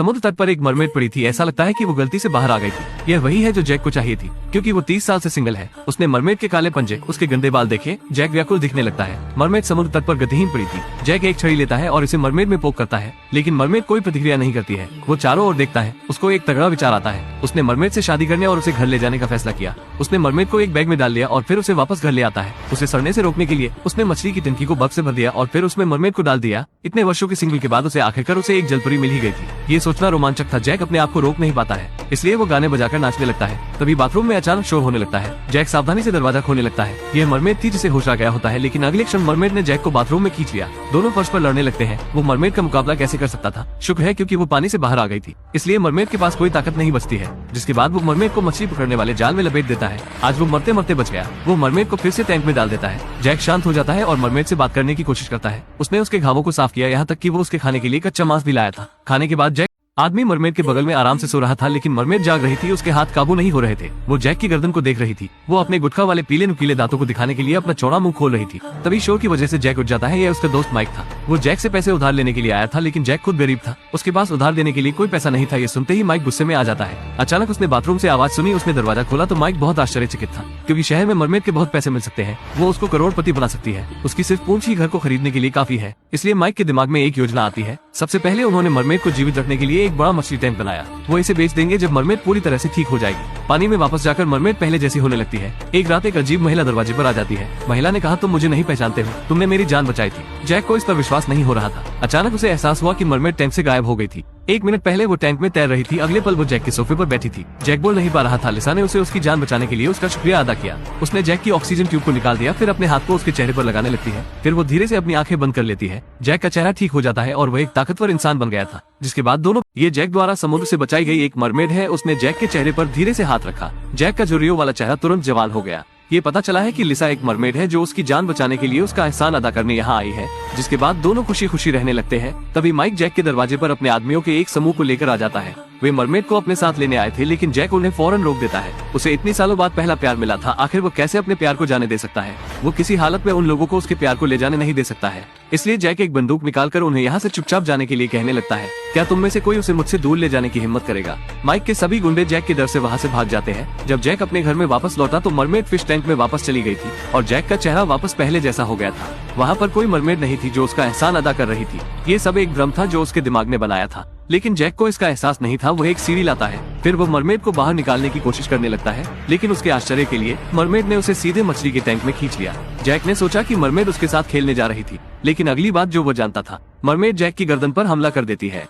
समुद्र तट पर एक मरमेड पड़ी थी। ऐसा लगता है कि वो गलती से बाहर आ गई थी। यह वही है जो जैक को चाहिए थी, क्योंकि वो 30 साल से सिंगल है। उसने मरमेड के काले पंजे, उसके गंदे बाल देखे। जैक व्याकुल दिखने लगता है। मरमेड समुद्र तट पर गतिहीन पड़ी थी। जैक एक छड़ी लेता है और इसे मरमेड में पोक करता है, लेकिन मरमेड कोई प्रतिक्रिया नहीं करती है। वो चारों ओर देखता है। उसको एक तगड़ा विचार आता है। उसने मरमेड से शादी करने और उसे घर ले जाने का फैसला किया। उसने मरमेड को एक बैग में डाल लिया और फिर उसे वापस घर ले आता है। उसे सड़ने से रोकने के लिए उसने मछली की टंकी को बर्फ से भर दिया और फिर उसमें मरमेड को डाल दिया। इतने वर्षों की सिंगल के बाद उसे आखिरकार उसे एक जलपरी मिल ही गई थी। ये सोचना रोमांचक था। जैक अपने आप को रोक नहीं पाता है, इसलिए वो गाने बजाकर नाचने लगता है। तभी बाथरूम में अचानक शोर होने लगता है। जैक सावधानी से दरवाजा खोलने लगता है। यह मरमेड थी जिसे होश आ गया होता है, लेकिन अगले क्षण मरमेड ने जैक को बाथरूम में खींच लिया। दोनों फर्श पर लड़ने लगते हैं। वो मरमेड का मुकाबला कैसे कर सकता था? शुक्र है क्योंकि वो पानी से बाहर आ गई थी, इसलिए मरमेड के पास कोई ताकत नहीं बचती है। जिसके बाद वो मरमेड को मछली पकड़ने वाले जाल में लपेट देता है। आज वो मरते मरते बच गया। वो मरमेड को फिर से टैंक में डाल देता है। जैक शांत हो जाता है और मरमेड से बात करने की कोशिश करता है। उसने उसके घावों को साफ किया, यहाँ तक कि वो उसके खाने के लिए कच्चा मांस भी लाया था। खाने के बाद जैक आदमी मरमेड के बगल में आराम से सो रहा था, लेकिन मरमेड जाग रही थी। उसके हाथ काबू नहीं हो रहे थे। वो जैक की गर्दन को देख रही थी। वो अपने गुटखा वाले पीले नुकीले दांतों को दिखाने के लिए अपना चौड़ा मुंह खोल रही थी। तभी शोर की वजह से जैक उठ जाता है। यह उसका दोस्त माइक था। वो जैक से पैसे उधार लेने के लिए आया था, लेकिन जैक खुद गरीब था। उसके पास उधार देने के लिए कोई पैसा नहीं था। ये सुनते ही माइक गुस्से में आ जाता है। अचानक उसने बाथरूम से आवाज सुनी। उसने दरवाजा खोला तो माइक बहुत आश्चर्यचकित था, क्योंकि शहर में मरमेड के बहुत पैसे मिल सकते हैं। वो उसको करोड़पति बना सकती है। उसकी सिर्फ पूंछ ही घर को खरीदने के लिए काफी है। इसलिए माइक के दिमाग में एक योजना आती है। सबसे पहले उन्होंने मरमेड को जीवित रखने के लिए एक बड़ा मछली टैंक बनाया। वो इसे बेच देंगे जब मरमेड पूरी तरह से ठीक हो जाएगी। पानी में वापस जाकर मरमेड पहले जैसी होने लगती है। एक रात एक अजीब महिला दरवाजे पर आ जाती है। महिला ने कहा, तुम मुझे नहीं पहचानते हो, तुमने मेरी जान बचाई थी। जैक को इस पर विश्वास नहीं हो रहा था। अचानक उसे एहसास हुआ कि मरमेड टैंक से गायब हो गई थी। 1 मिनट पहले वो टैंक में तैर रही थी, अगले पल वो जैक के सोफे पर बैठी थी। जैक बोल नहीं पा रहा था। लिसा ने उसे उसकी जान बचाने के लिए उसका शुक्रिया अदा किया। उसने जैक की ऑक्सीजन ट्यूब को निकाल दिया, फिर अपने हाथ को उसके चेहरे पर लगाने लगती है। फिर वो धीरे से अपनी आंखें बंद कर लेती है। जैक का चेहरा ठीक हो जाता है और वह एक ताकतवर इंसान बन गया था। जिसके बाद दोनों ये जैक द्वारा समुद्र से बचाई गई एक मरमेड है। उसने जैक के चेहरे पर धीरे से हाथ रखा। जैक का जो रियो वाला चेहरा तुरंत जवान हो गया। ये पता चला है कि लिसा एक मरमेड है जो उसकी जान बचाने के लिए उसका एहसान अदा करने यहाँ आई है। जिसके बाद दोनों खुशी खुशी रहने लगते हैं। तभी माइक जैक के दरवाजे पर अपने आदमियों के एक समूह को लेकर आ जाता है। वे मरमेड को अपने साथ लेने आए थे, लेकिन जैक उन्हें फौरन रोक देता है। उसे इतनी सालों बाद पहला प्यार मिला था। आखिर वो कैसे अपने प्यार को जाने दे सकता है? वो किसी हालत में उन लोगों को उसके प्यार को ले जाने नहीं दे सकता है। इसलिए जैक एक बंदूक निकालकर उन्हें यहाँ से चुपचाप जाने के लिए कहने लगता है, क्या तुम में से कोई उसे मुझसे दूर ले जाने की हिम्मत करेगा? माइक के सभी गुंडे जैक के डर से वहाँ से भाग जाते हैं। जब जैक अपने घर में वापस लौटा तो मरमेड फिश टैंक में वापस चली गई थी और जैक का चेहरा वापस पहले जैसा हो गया था। वहाँ पर कोई मरमेड नहीं थी जो उसका एहसान अदा कर रही थी। ये सब एक भ्रम था जो उसके दिमाग ने बनाया था, लेकिन जैक को इसका एहसास नहीं था। वो एक सीढ़ी लाता है, फिर वो मरमेड को बाहर निकालने की कोशिश करने लगता है, लेकिन उसके आश्चर्य के लिए मरमेड ने उसे सीधे मछली के टैंक में खींच लिया। जैक ने सोचा कि मरमेड उसके साथ खेलने जा रही थी, लेकिन अगली बात जो वो जानता था, मरमेड जैक की गर्दन पर हमला कर देती है।